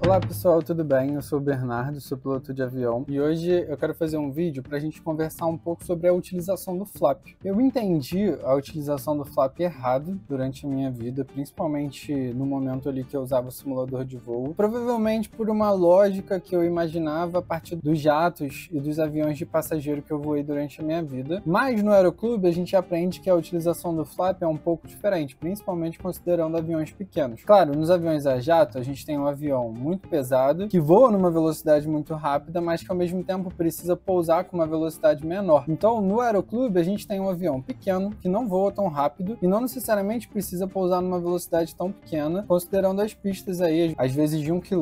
Olá pessoal, tudo bem? Eu sou o Bernardo, sou piloto de avião e hoje eu quero fazer um vídeo para a gente conversar um pouco sobre a utilização do flap. Eu entendi a utilização do flap errado durante a minha vida, principalmente no momento ali que eu usava o simulador de voo, provavelmente por uma lógica que eu imaginava a partir dos jatos e dos aviões de passageiro que eu voei durante a minha vida. Mas no Aeroclube a gente aprende que a utilização do flap é um pouco diferente, principalmente considerando aviões pequenos. Claro, nos aviões a jato a gente tem um avião muito pesado, que voa numa velocidade muito rápida, mas que ao mesmo tempo precisa pousar com uma velocidade menor. Então, no Aeroclube, a gente tem um avião pequeno, que não voa tão rápido, e não necessariamente precisa pousar numa velocidade tão pequena, considerando as pistas aí, às vezes de 1 km,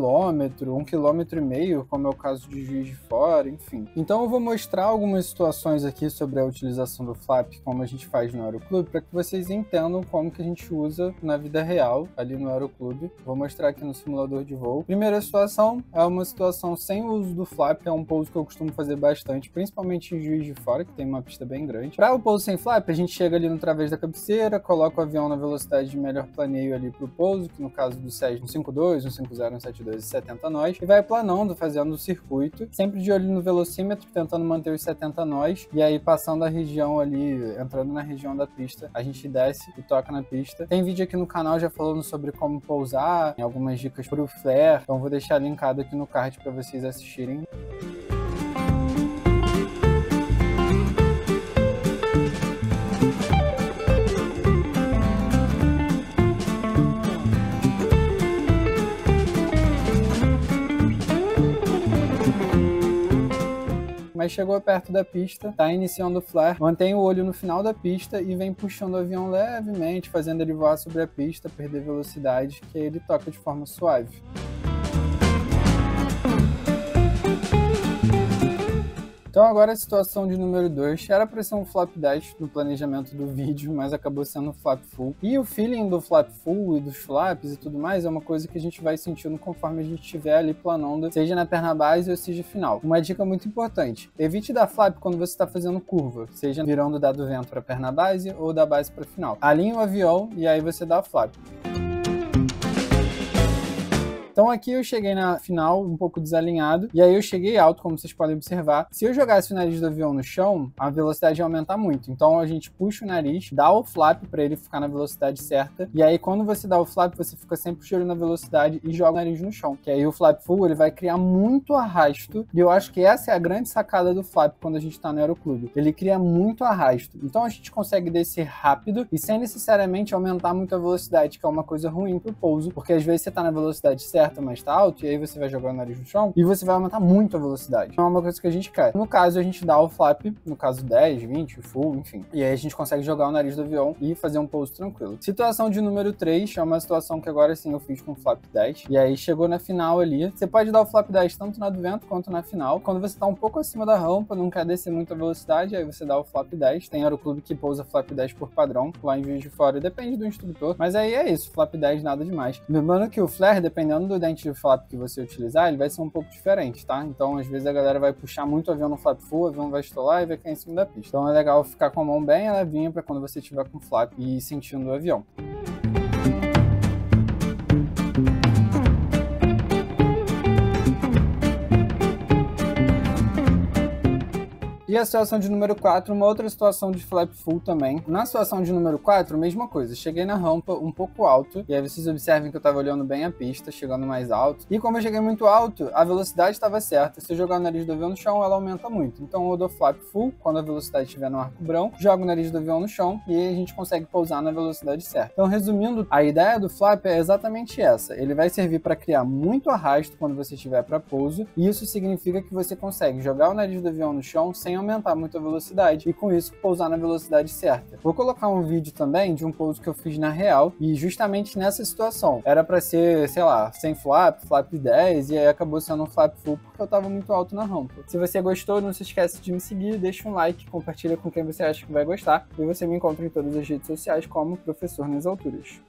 1,5 km, como é o caso de Juiz de Fora, enfim. Então eu vou mostrar algumas situações aqui sobre a utilização do flap, como a gente faz no Aeroclube, para que vocês entendam como que a gente usa na vida real, ali no Aeroclube. Vou mostrar aqui no simulador de voo. Primeira situação é uma situação sem o uso do flap, que é um pouso que eu costumo fazer bastante, principalmente em Juiz de Fora, que tem uma pista bem grande. Para o pouso sem flap, a gente chega ali no través da cabeceira, coloca o avião na velocidade de melhor planeio ali para o pouso, que no caso do Cessna 152, 150, 172 e 70 nós, e vai planando, fazendo o circuito, sempre de olho no velocímetro, tentando manter os 70 nós, e aí passando a região ali, entrando na região da pista, a gente desce e toca na pista. Tem vídeo aqui no canal já falando sobre como pousar, algumas dicas para o flare, então vou deixar linkado aqui no card para vocês assistirem. Mas chegou perto da pista, tá iniciando o flare, mantém o olho no final da pista e vem puxando o avião levemente, fazendo ele voar sobre a pista, perder velocidade, que aí ele toca de forma suave. Então agora a situação de número 2, era para ser um flap dash no planejamento do vídeo, mas acabou sendo um flap full. E o feeling do flap full e dos flaps e tudo mais é uma coisa que a gente vai sentindo conforme a gente estiver ali planando, seja na perna base ou seja final. Uma dica muito importante, evite dar flap quando você está fazendo curva, seja virando dado vento para a perna base ou da base para final. Alinhe o avião e aí você dá o flap. Então aqui eu cheguei na final um pouco desalinhado, e aí eu cheguei alto, como vocês podem observar. Se eu jogasse o nariz do avião no chão, a velocidade ia aumentar muito. Então a gente puxa o nariz, dá o flap para ele ficar na velocidade certa, e aí quando você dá o flap, você fica sempre de olho na velocidade e joga o nariz no chão. Que aí o flap full, ele vai criar muito arrasto, e eu acho que essa é a grande sacada do flap quando a gente está no Aeroclube. Ele cria muito arrasto. Então a gente consegue descer rápido e sem necessariamente aumentar muito a velocidade, que é uma coisa ruim pro pouso, porque às vezes você tá na velocidade certa, mas tá alto, e aí você vai jogar o nariz no chão e você vai aumentar muito a velocidade. Então é uma coisa que a gente quer. No caso, a gente dá o flap, no caso 10, 20, full, enfim. E aí a gente consegue jogar o nariz do avião e fazer um pouso tranquilo. Situação de número 3, é uma situação que agora sim eu fiz com o flap 10. E aí chegou na final ali. Você pode dar o flap 10 tanto na do vento quanto na final. Quando você tá um pouco acima da rampa, não quer descer muito a velocidade, aí você dá o flap 10. Tem Aeroclube que pousa flap 10 por padrão, lá em Juiz de Fora, depende do instrutor. Mas aí é isso, flap 10 nada demais. Lembrando que o flare, dependendo do dente de flap que você utilizar, ele vai ser um pouco diferente, tá? Então, às vezes a galera vai puxar muito o avião no flap full, o avião vai estolar e vai cair em cima da pista. Então é legal ficar com a mão bem levinha para quando você estiver com flap e ir sentindo o avião. E a situação de número 4, uma outra situação de flap full também. Na situação de número 4, mesma coisa. Cheguei na rampa um pouco alto, e aí vocês observem que eu tava olhando bem a pista, chegando mais alto. E como eu cheguei muito alto, a velocidade estava certa. Se eu jogar o nariz do avião no chão, ela aumenta muito. Então eu dou flap full, quando a velocidade estiver no arco branco, jogo o nariz do avião no chão, e aí a gente consegue pousar na velocidade certa. Então, resumindo, a ideia do flap é exatamente essa. Ele vai servir para criar muito arrasto quando você estiver para pouso, e isso significa que você consegue jogar o nariz do avião no chão sem aumentar muito a velocidade e com isso pousar na velocidade certa. Vou colocar um vídeo também de um pouso que eu fiz na real e justamente nessa situação. Era para ser, sei lá, sem flap, flap 10 e aí acabou sendo um flap full porque eu tava muito alto na rampa. Se você gostou, não se esquece de me seguir, deixa um like, compartilha com quem você acha que vai gostar e você me encontra em todas as redes sociais como Professor nas Alturas.